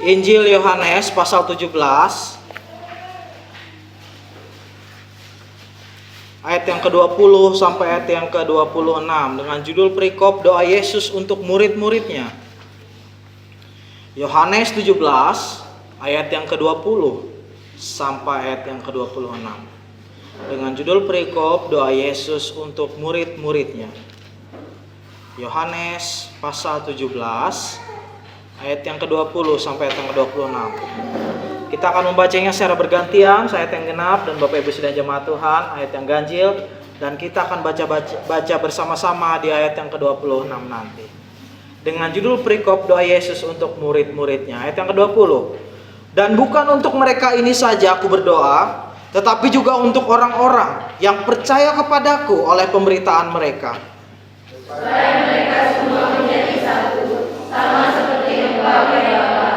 Injil Yohanes pasal 17 ayat yang ke-20 sampai ayat yang ke-26 dengan judul perikop doa Yesus untuk murid-muridnya. Yohanes 17 ayat yang ke-20 sampai ayat yang ke-26 dengan judul perikop doa Yesus untuk murid-muridnya. Yohanes pasal 17 ayat yang ke-20 sampai ayat yang ke-26. Kita akan membacanya secara bergantian, saya ayat yang genap dan Bapak Ibu sidang jemaat Tuhan ayat yang ganjil, dan kita akan baca bersama-sama di ayat yang ke-26 nanti. Dengan judul perikop doa Yesus untuk murid-muridnya, ayat yang ke-20. Dan bukan untuk mereka ini saja aku berdoa, tetapi juga untuk orang-orang yang percaya kepadaku oleh pemberitaan mereka. Supaya mereka semua menjadi satu, sama seperti Engkau ya Bapa,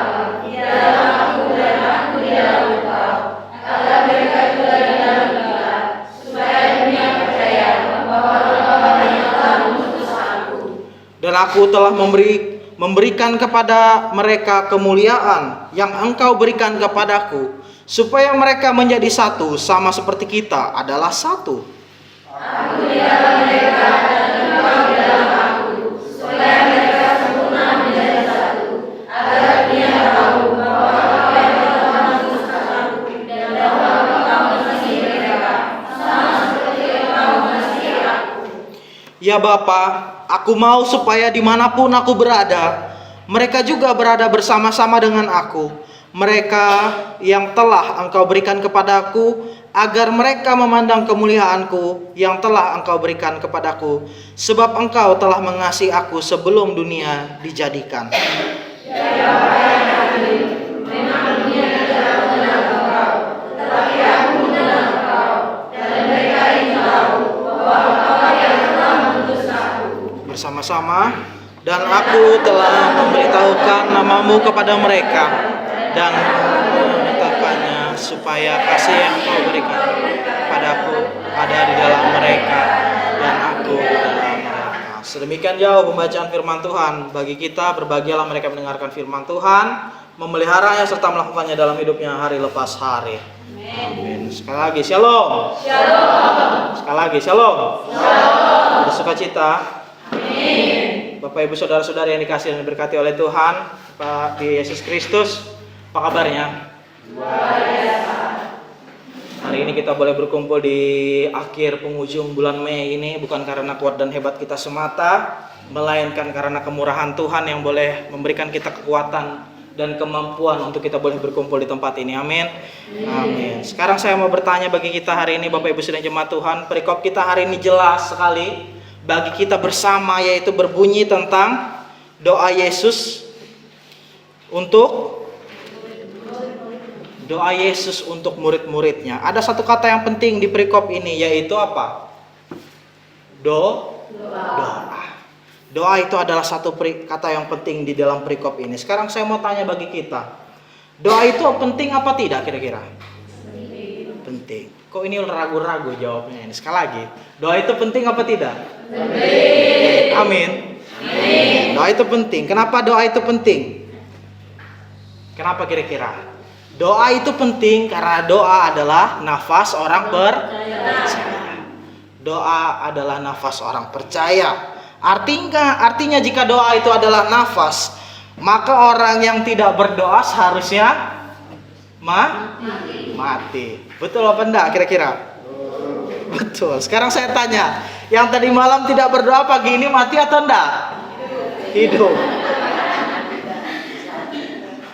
di dalam aku dan aku di dalam Engkau, agar mereka juga di dalam kita, supaya dunia percaya bahwa Engkau hanya telah mengutus aku. Dan aku telah memberikan kepada mereka kemuliaan yang Engkau berikan kepadaku, supaya mereka menjadi satu, sama seperti kita adalah satu. Aku di dalam mereka dan Engkau di dalam aku, supaya mereka sempurna menjadi satu, agar dunia tahu bahwa Engkau yang telah mengutuskan aku, dan bahwa Engkau mengasihi mereka, sama seperti Engkau mengasihi aku. Ya Bapa, aku mau supaya dimanapun aku berada, mereka juga berada bersama-sama dengan aku. Mereka yang telah Engkau berikan kepadaku, agar mereka memandang kemuliaanku yang telah Engkau berikan kepadaku, sebab Engkau telah mengasihi aku sebelum dunia dijadikan. Ya Bapa yang adil, memang dunia tidak mengenal Engkau, tetapi aku mengenal Engkau, dan mereka ingin tahu bahwa Engkau yang telah mengutus aku. Bersama-sama, dan aku telah memberitahukan namamu kepada mereka, dan menyatakannya supaya kasih yang Kau berikan kepadaku ada di dalam mereka dan aku di dalam mereka. Sedemikian jauh pembacaan firman Tuhan. Bagi kita, berbahagialah mereka mendengarkan firman Tuhan, memeliharanya serta melakukannya dalam hidupnya hari lepas hari. Amin. Sekali lagi shalom. Shalom. Sekali lagi shalom. Shalom. Bersukacita. Amin. Bapak Ibu saudara-saudari yang dikasihi dan diberkati oleh Tuhan, Pak di Yesus Kristus, apa kabarnya? Luar biasa. Hari ini kita boleh berkumpul di akhir penghujung bulan Mei ini, bukan karena kuat dan hebat kita semata, melainkan karena kemurahan Tuhan yang boleh memberikan kita kekuatan dan kemampuan untuk kita boleh berkumpul di tempat ini. Amin. Amin. Sekarang saya mau bertanya bagi kita hari ini, Bapak Ibu sidang jemaat Tuhan, perikop kita hari ini jelas sekali bagi kita bersama, yaitu berbunyi tentang doa Yesus untuk murid-muridnya. Ada satu kata yang penting di perikop ini, yaitu apa? Doa. Doa itu adalah satu kata yang penting di dalam perikop ini. Sekarang saya mau tanya bagi kita, doa itu penting apa tidak kira-kira? Penting. Kok ini ragu-ragu jawabnya ini? Sekali lagi, doa itu penting apa tidak? Penting. Amin. Amin. Doa itu penting. Kenapa doa itu penting? Kenapa kira-kira? Doa itu penting karena doa adalah nafas orang percaya. Doa adalah nafas orang percaya. Artinya jika doa itu adalah nafas, maka orang yang tidak berdoa seharusnya mati. Betul apa enggak kira-kira? Betul. Sekarang saya tanya, yang tadi malam tidak berdoa pagi ini mati atau enggak? Hidup.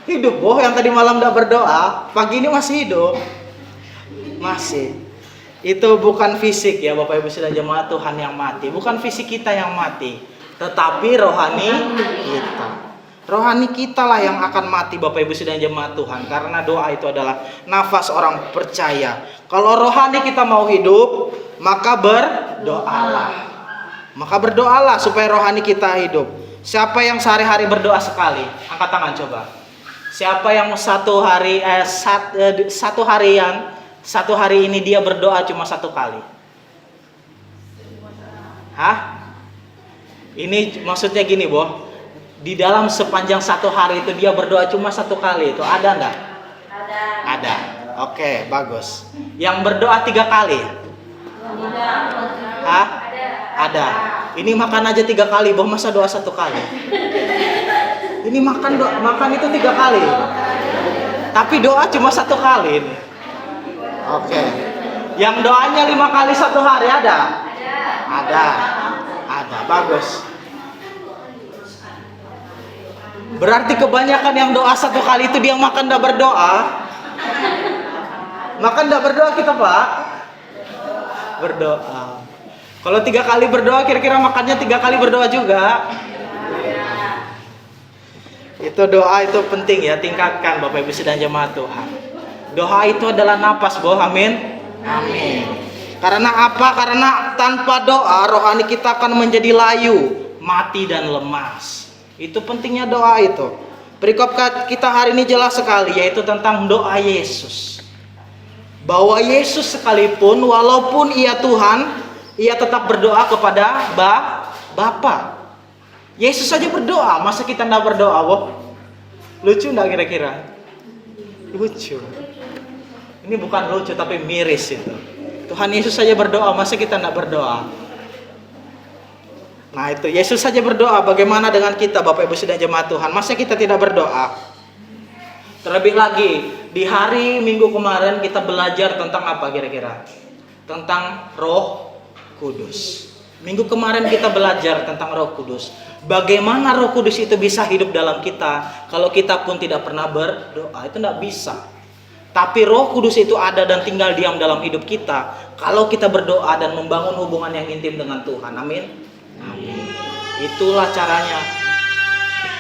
Hidup, boh, yang tadi malam tidak berdoa, pagi ini masih hidup. Masih. Itu bukan fisik ya Bapak Ibu sidang jemaat Tuhan yang mati. Bukan fisik kita yang mati, tetapi rohani kita. Rohani kita lah yang akan mati Bapak Ibu sidang jemaat Tuhan. Karena doa itu adalah nafas orang percaya. Kalau rohani kita mau hidup, maka berdoalah. Maka berdoalah supaya rohani kita hidup. Siapa yang sehari-hari berdoa sekali? Angkat tangan coba. Siapa yang satu hari ini dia berdoa cuma satu kali? Hah? Ini maksudnya gini, Boh. di dalam sepanjang satu hari itu dia berdoa cuma satu kali, itu ada enggak? Ada. Oke, bagus. Yang berdoa 3 kali? Hah? Ada. Ini makan aja 3 kali, boh masa doa 1 kali? Ini makan itu 3 kali. Tapi doa cuma 1 kali ini. Oke. Yang doanya 5 kali 1 hari ada? Ada. Bagus. Berarti kebanyakan yang doa 1 kali itu dia makan enggak berdoa. Makan enggak berdoa kita, Pak? Berdoa. Kalau 3 kali berdoa, kira-kira makannya 3 kali berdoa juga. Itu doa itu penting ya, tingkatkan Bapak Ibu sedang jemaat Tuhan. Doa itu adalah napas, boh. Amin. Karena apa? Karena tanpa doa rohani kita akan menjadi layu, mati dan lemas. Itu pentingnya doa itu. Perikop kita hari ini jelas sekali, yaitu tentang doa Yesus. Bahwa Yesus sekalipun walaupun ia Tuhan, ia tetap berdoa kepada Bapa. Yesus saja berdoa, masa kita enggak berdoa, boh? Lucu enggak kira-kira? Lucu. Ini bukan lucu tapi miris itu. Tuhan Yesus saja berdoa, masa kita enggak berdoa? Nah itu, Yesus saja berdoa, bagaimana dengan kita Bapak Ibu sedang jemaat Tuhan? Masa kita tidak berdoa? Terlebih lagi, di hari Minggu kemarin kita belajar tentang apa kira-kira? Tentang Roh Kudus. Minggu kemarin kita belajar tentang Roh Kudus. Bagaimana Roh Kudus itu bisa hidup dalam kita kalau kita pun tidak pernah berdoa? Itu tidak bisa. Tapi Roh Kudus itu ada dan tinggal diam dalam hidup kita kalau kita berdoa dan membangun hubungan yang intim dengan Tuhan. Amin. Itulah caranya.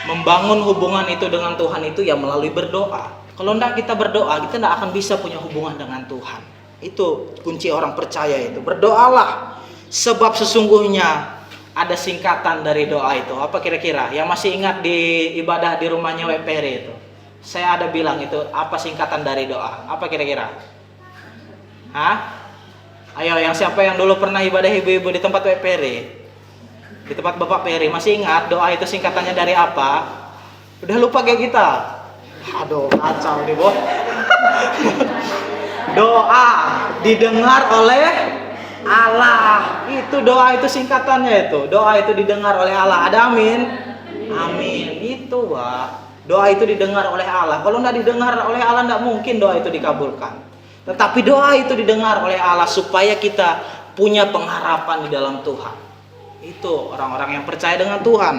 Membangun hubungan itu dengan Tuhan itu ya melalui berdoa. Kalau tidak kita berdoa, kita tidak akan bisa punya hubungan dengan Tuhan. Itu kunci orang percaya itu. Berdoalah. Sebab sesungguhnya ada singkatan dari doa itu. Apa kira-kira? Yang masih ingat di ibadah di rumahnya WPR itu? Saya ada bilang itu apa singkatan dari doa? Apa kira-kira? Hah? Ayo, yang siapa yang dulu pernah ibadah ibu-ibu di tempat WPR? Di tempat Bapak Peri, masih ingat doa itu singkatannya dari apa? Udah lupa kayak kita? Aduh, kacau nih, boh. Doa didengar oleh Allah. Itu doa itu singkatannya itu. Doa itu didengar oleh Allah. Ada amin? Amin. Itu, Pak. Doa itu didengar oleh Allah. Kalau tidak didengar oleh Allah, tidak mungkin doa itu dikabulkan. Tetapi doa itu didengar oleh Allah supaya kita punya pengharapan di dalam Tuhan. Itu orang-orang yang percaya dengan Tuhan.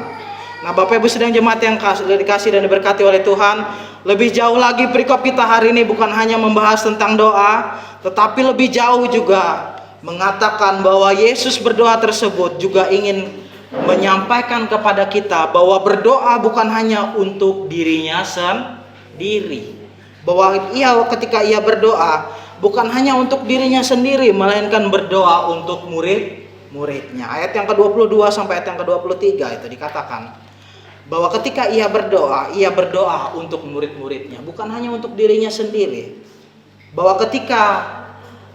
Nah, Bapak Ibu sedang jemaat yang dikasih dan diberkati oleh Tuhan, lebih jauh lagi perikop kita hari ini bukan hanya membahas tentang doa, tetapi lebih jauh juga mengatakan bahwa Yesus berdoa tersebut juga ingin menyampaikan kepada kita bahwa berdoa bukan hanya untuk dirinya sendiri. Bahwa ketika ia berdoa bukan hanya untuk dirinya sendiri, melainkan berdoa untuk muridnya. Ayat yang ke-22 sampai ayat yang ke-23 itu dikatakan bahwa ketika ia berdoa untuk murid-muridnya, bukan hanya untuk dirinya sendiri. Bahwa ketika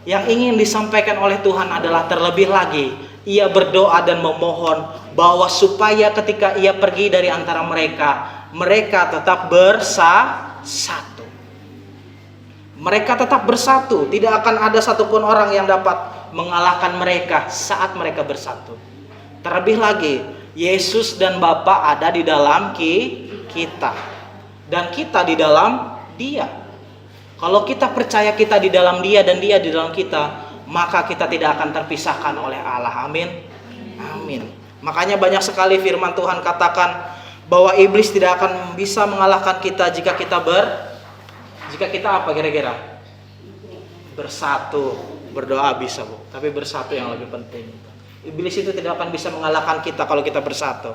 yang ingin disampaikan oleh Tuhan adalah terlebih lagi ia berdoa dan memohon bahwa supaya ketika ia pergi dari antara mereka tetap bersatu. Mereka tetap bersatu, tidak akan ada satupun orang yang dapat mengalahkan mereka saat mereka bersatu. Terlebih lagi, Yesus dan Bapa ada di dalam kita dan kita di dalam Dia. Kalau kita percaya kita di dalam Dia dan Dia di dalam kita, maka kita tidak akan terpisahkan oleh Allah. Amin. Amin. Makanya banyak sekali firman Tuhan katakan bahwa iblis tidak akan bisa mengalahkan kita jika kita apa kira-kira? Bersatu. Berdoa bisa, Bu, tapi bersatu yang lebih penting. Iblis itu tidak akan bisa mengalahkan kita kalau kita bersatu.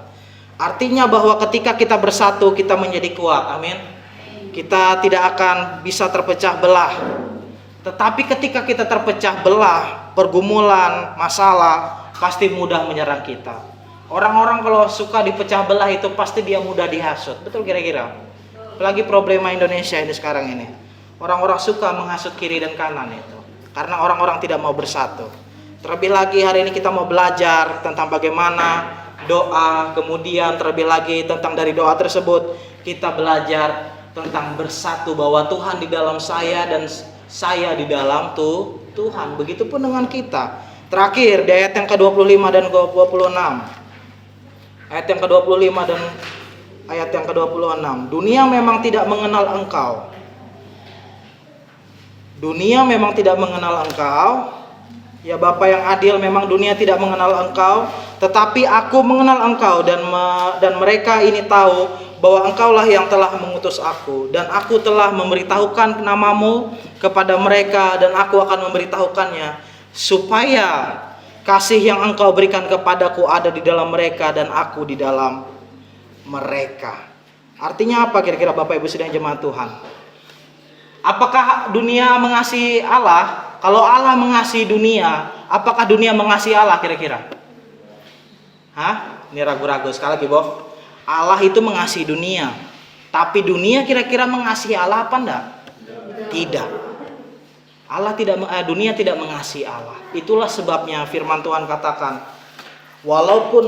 Artinya bahwa ketika kita bersatu, kita menjadi kuat. Amin. Kita tidak akan bisa terpecah belah. Tetapi ketika kita terpecah belah, pergumulan, masalah pasti mudah menyerang kita. Orang-orang kalau suka dipecah belah itu pasti dia mudah dihasut. Betul kira-kira? Apalagi problema Indonesia ini sekarang ini. Orang-orang suka menghasut kiri dan kanan itu. Karena orang-orang tidak mau bersatu. Terlebih lagi hari ini kita mau belajar tentang bagaimana doa, kemudian terlebih lagi tentang dari doa tersebut kita belajar tentang bersatu bahwa Tuhan di dalam saya dan saya di dalam Tuhan. Begitupun dengan kita. Terakhir di ayat yang ke-25 dan ke-26. Ayat yang ke-25 dan ayat yang ke-26. Dunia memang tidak mengenal engkau. Dunia memang tidak mengenal engkau. Ya Bapa yang adil, memang dunia tidak mengenal engkau, tetapi aku mengenal engkau dan mereka ini tahu bahwa engkaulah yang telah mengutus aku, dan aku telah memberitahukan namamu kepada mereka, dan aku akan memberitahukannya supaya kasih yang engkau berikan kepadaku ada di dalam mereka dan aku di dalam mereka. Artinya apa kira-kira Bapak Ibu sedang jemaat Tuhan? Apakah dunia mengasihi Allah? Kalau Allah mengasihi dunia, apakah dunia mengasihi Allah kira-kira? Hah? Ini ragu-ragu sekali lagi, Boh. Allah itu mengasihi dunia, tapi dunia kira-kira mengasihi Allah apa enggak? Tidak. Dunia tidak mengasihi Allah. Itulah sebabnya firman Tuhan katakan, walaupun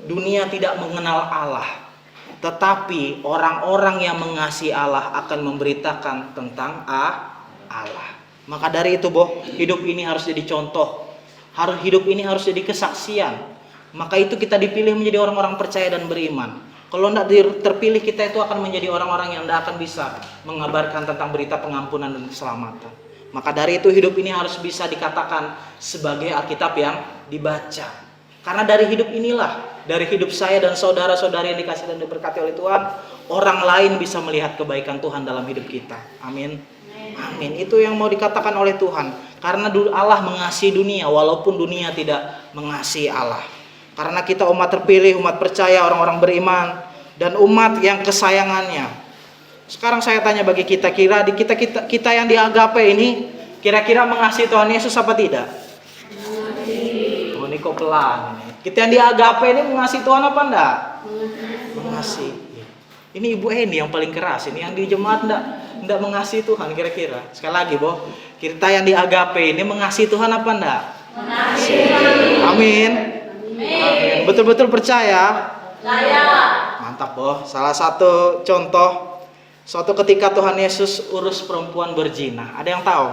dunia tidak mengenal Allah, tetapi orang-orang yang mengasihi Allah akan memberitakan tentang Allah. Maka dari itu, Boh, hidup ini harus jadi contoh. Hidup ini harus jadi kesaksian. Maka itu kita dipilih menjadi orang-orang percaya dan beriman. Kalau tidak terpilih, kita itu akan menjadi orang-orang yang tidak akan bisa mengabarkan tentang berita pengampunan dan keselamatan. Maka dari itu hidup ini harus bisa dikatakan sebagai Alkitab yang dibaca. Karena dari hidup inilah, dari hidup saya dan saudara-saudari yang dikasih dan diberkati oleh Tuhan, orang lain bisa melihat kebaikan Tuhan dalam hidup kita. Amin. Amin. Itu yang mau dikatakan oleh Tuhan. Karena Allah mengasihi dunia walaupun dunia tidak mengasihi Allah. Karena kita umat terpilih, umat percaya, orang-orang beriman, dan umat yang kesayangannya. Sekarang saya tanya bagi kita, kita yang di agape ini kira-kira mengasihi Tuhan Yesus apa tidak? Oh, ini kok pelan ini. Kita yang di agape ini mengasihi Tuhan apa enggak? Mengasihi. Ini Ibu Eni yang paling keras ini, yang di jemaat enggak mengasihi Tuhan kira-kira. Sekali lagi, Boh. Kita yang di agape ini mengasihi Tuhan apa enggak? Mengasihi. Amin. Amin. Betul-betul percaya? Percaya. Mantap, Boh. Salah satu contoh, suatu ketika Tuhan Yesus urus perempuan berzina. Ada yang tahu?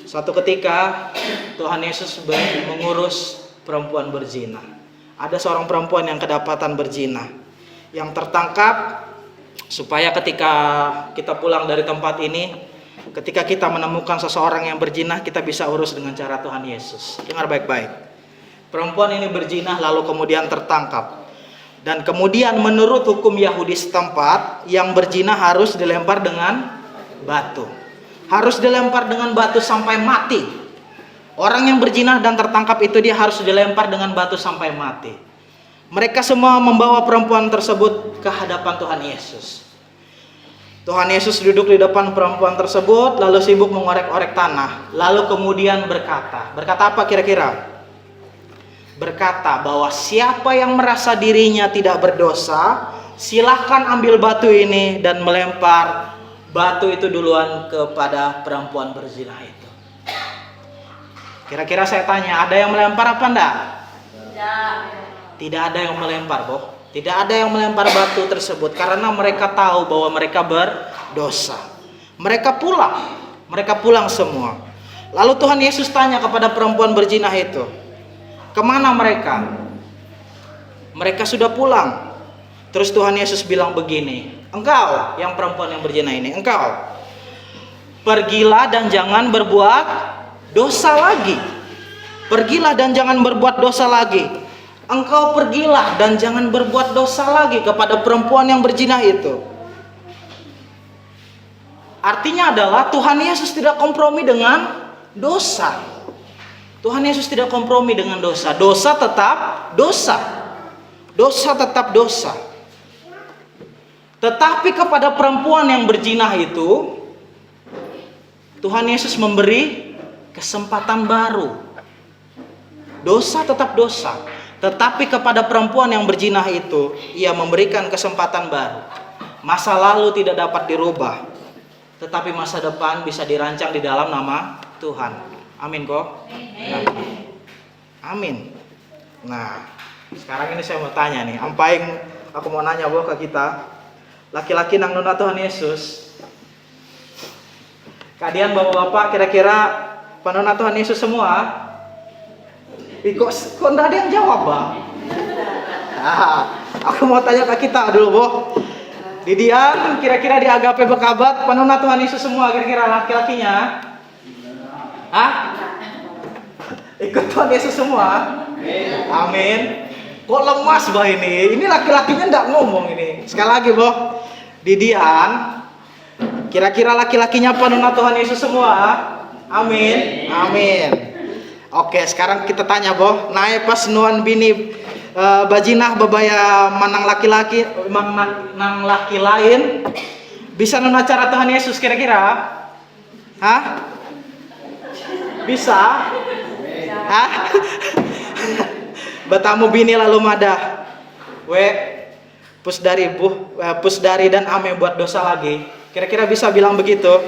Suatu ketika Tuhan Yesus mengurus perempuan berzina. Ada seorang perempuan yang kedapatan berzina, yang tertangkap, supaya ketika kita pulang dari tempat ini, ketika kita menemukan seseorang yang berzina, kita bisa urus dengan cara Tuhan Yesus. Dengar baik-baik. Perempuan ini berzina lalu kemudian tertangkap. Dan kemudian menurut hukum Yahudi setempat, yang berzina harus dilempar dengan batu. Harus dilempar dengan batu sampai mati. Orang yang berzina dan tertangkap itu dia harus dilempar dengan batu sampai mati. Mereka semua membawa perempuan tersebut ke hadapan Tuhan Yesus. Tuhan Yesus duduk di depan perempuan tersebut, lalu sibuk mengorek-orek tanah. Lalu kemudian berkata apa kira-kira? Berkata bahwa siapa yang merasa dirinya tidak berdosa, silahkan ambil batu ini dan melempar batu itu duluan kepada perempuan berzina itu. Kira-kira saya tanya, ada yang melempar apa enggak? Tidak ada yang melempar, Boh. Tidak ada yang melempar batu tersebut karena mereka tahu bahwa mereka berdosa. Mereka pulang semua. Lalu Tuhan Yesus tanya kepada perempuan berzina itu, kemana mereka? Mereka sudah pulang. Terus Tuhan Yesus bilang begini, engkau yang perempuan yang berzina ini, engkau pergilah dan jangan berbuat dosa lagi. Pergilah dan jangan berbuat dosa lagi. Engkau pergilah dan jangan berbuat dosa lagi kepada perempuan yang berzina itu. Artinya adalah Tuhan Yesus tidak kompromi dengan dosa. Tuhan Yesus tidak kompromi dengan dosa. Dosa tetap dosa. Dosa tetap dosa. Tetapi kepada perempuan yang berzina itu, Tuhan Yesus memberi kesempatan baru. Dosa tetap dosa. Tetapi kepada perempuan yang berzina itu, ia memberikan kesempatan baru. Masa lalu tidak dapat dirubah, tetapi masa depan bisa dirancang di dalam nama Tuhan. Amin kok? Amin. Nah, Sekarang ini saya mau tanya nih, ampaing aku mau nanya boh ke kita, laki-laki nang nuna Tuhan Yesus. Kalian bapak-bapak kira-kira penona Tuhan Yesus semua? Kok nggak ada yang jawab bang? Nah, aku mau tanya ke kita dulu boh. Didian kira-kira di Agape Bekabat penona Tuhan Yesus semua kira-kira laki-lakinya? Hah? Ikut Tuhan Yesus semua? Amin. Kok lemas bah ini? Ini laki-lakinya nggak ngomong ini. Sekali lagi boh. Didian kira-kira laki-lakinya penona Tuhan Yesus semua? Amin. Amin. Oke, sekarang kita tanya boh. Naik pas nuan bini bajinah bebaya manang laki-laki manang laki lain bisa nuna cara Tuhan Yesus kira-kira? Hah? Bisa? Hah? Betamu bini lalu madah. Pus dari dan ame buat dosa lagi. Kira-kira bisa bilang begitu?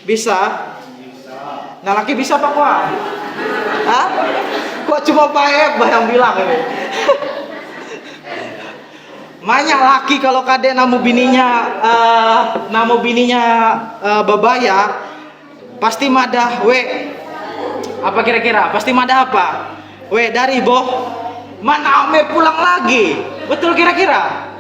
Bisa? Nah laki bisa Pak Kuan? Hah? Kok cuma Pak Eba yang bilang ini? Banyak laki kalau kade namu bininya bebaya pasti madah apa kira-kira? Pasti madah apa? Dari boh mana ame pulang lagi. Betul kira-kira?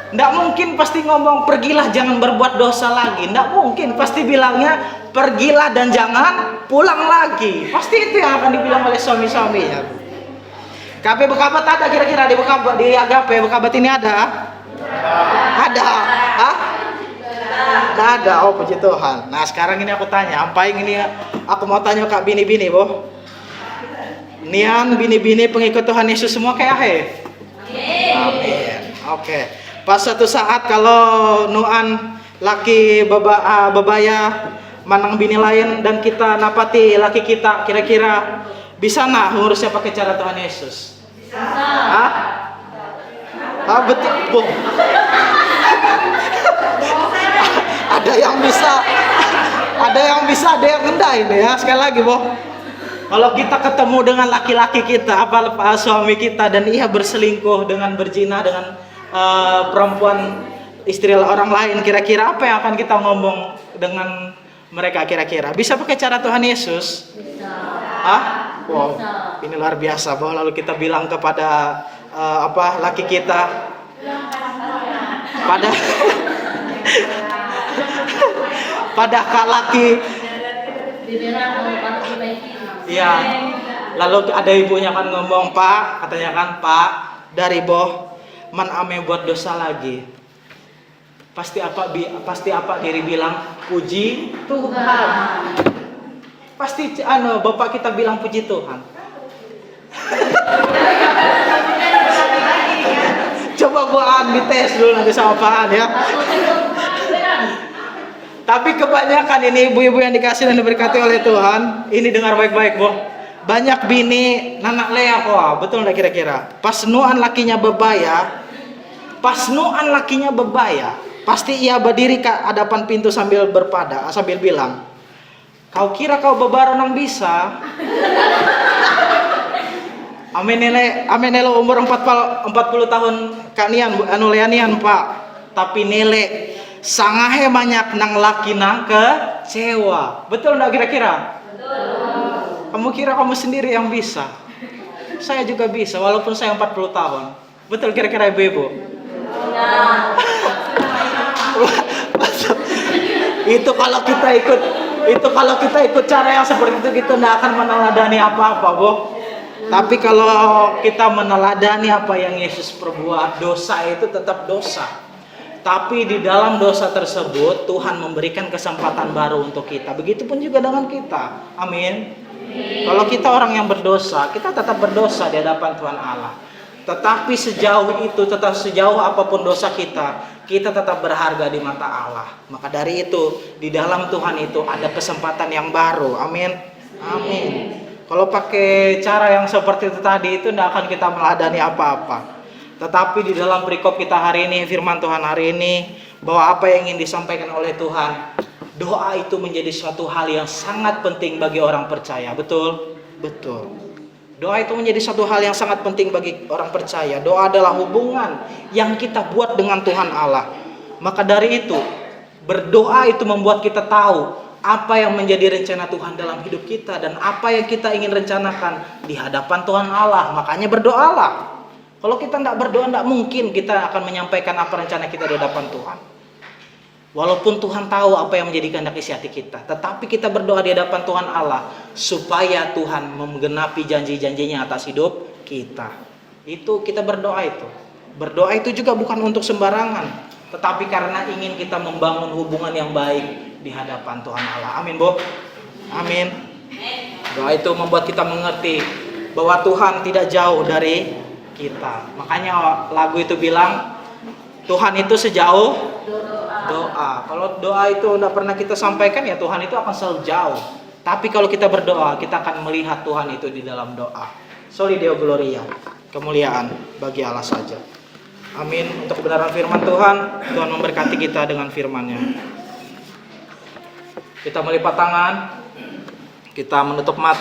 Nggak mungkin pasti ngomong pergilah jangan berbuat dosa lagi. Nggak mungkin pasti bilangnya pergilah dan jangan pulang lagi. Pasti itu yang akan dibilang oleh suami-suaminya. Agape Bekabat ada kira-kira di Agape Bekabat ini ada? Ada. Hah? Nggak ada. Oh puji Tuhan. Nah sekarang ini aku tanya, apa yang ini aku mau tanya kak bini-bini boh. Nian bini-bini pengikut Tuhan Yesus semua kayak Amin. Oke. Pas suatu saat kalau nuan laki bebaya manang bini lain dan kita napati laki kita kira-kira bisa nah ngurusnya pakai cara Tuhan Yesus? Bisa. Hah? Betul. Boh. Ada yang bisa, ada yang enggak ini ya. Sekali lagi boh. Kalau kita ketemu dengan laki-laki kita, suami kita dan ia berselingkuh dengan berzina dengan perempuan istri orang lain, kira-kira apa yang akan kita ngomong dengan mereka kira-kira? Bisa pakai cara Tuhan Yesus? Bisa. Wow, ini luar biasa bahwa lalu kita bilang kepada laki kita pada kak laki ya, lalu ada ibunya kan ngomong Pak, katanya kan Pak dari boh man ame buat dosa lagi pasti apa diri bilang puji Tuhan. Pasti bapak kita bilang puji Tuhan. Coba buat dites dulu nanti sama Pak ya. Tapi kebanyakan ini ibu-ibu yang dikasih dan diberkati oleh Tuhan, ini dengar baik-baik boh. Banyak bini nanak lea kok, betul nggak kira-kira? Pas nuan lakinya bebaya, pasti ia berdiri ke hadapan pintu sambil bilang, kau kira kau bebaronang bisa? Amin nele umur 40 tahun kanian leanian Pak. Tapi nele sangahe banyak nang laki nang kecewa. Betul enggak kira-kira? Betul. Kamu kira kamu sendiri yang bisa? Saya juga bisa walaupun saya 40 tahun. Betul kira-kira ibu-ibu? Itu kalau kita ikut cara yang seperti itu kita tidak akan meneladani apa-apa, boh. Tapi kalau kita meneladani apa yang Yesus perbuat, dosa itu tetap dosa. Tapi di dalam dosa tersebut Tuhan memberikan kesempatan baru untuk kita. Begitupun juga dengan kita. Amin. Kalau kita orang yang berdosa, kita tetap berdosa di hadapan Tuhan Allah. Tetapi sejauh apapun dosa kita tetap berharga di mata Allah. Maka dari itu, di dalam Tuhan itu ada kesempatan yang baru. Amin. Amin. Kalau pakai cara yang seperti itu tadi itu tidak akan kita meladani apa-apa. Tetapi di dalam perikop kita hari ini, firman Tuhan hari ini, bahwa apa yang ingin disampaikan oleh Tuhan, doa itu menjadi suatu hal yang sangat penting bagi orang percaya. Betul? Betul. Doa itu menjadi satu hal yang sangat penting bagi orang percaya. Doa adalah hubungan yang kita buat dengan Tuhan Allah. Maka dari itu, berdoa itu membuat kita tahu apa yang menjadi rencana Tuhan dalam hidup kita dan apa yang kita ingin rencanakan di hadapan Tuhan Allah. Makanya berdoalah. Kalau kita tidak berdoa, tidak mungkin kita akan menyampaikan apa rencana kita di hadapan Tuhan. Walaupun Tuhan tahu apa yang menjadi kehendak isi hati kita, tetapi kita berdoa di hadapan Tuhan Allah supaya Tuhan menggenapi janji-janjinya atas hidup kita. Itu kita berdoa itu. Berdoa itu juga bukan untuk sembarangan, tetapi karena ingin kita membangun hubungan yang baik di hadapan Tuhan Allah. Amin, Bu. Amin. Doa itu membuat kita mengerti bahwa Tuhan tidak jauh dari kita. Makanya lagu itu bilang Tuhan itu sejauh doa. Kalau doa itu tidak pernah kita sampaikan, ya Tuhan itu akan selalu jauh. Tapi kalau kita berdoa, kita akan melihat Tuhan itu di dalam doa. Soli Deo Gloria. Kemuliaan bagi Allah saja. Amin. Untuk kebenaran firman Tuhan, Tuhan memberkati kita dengan firman-Nya. Kita melipat tangan, kita menutup mata.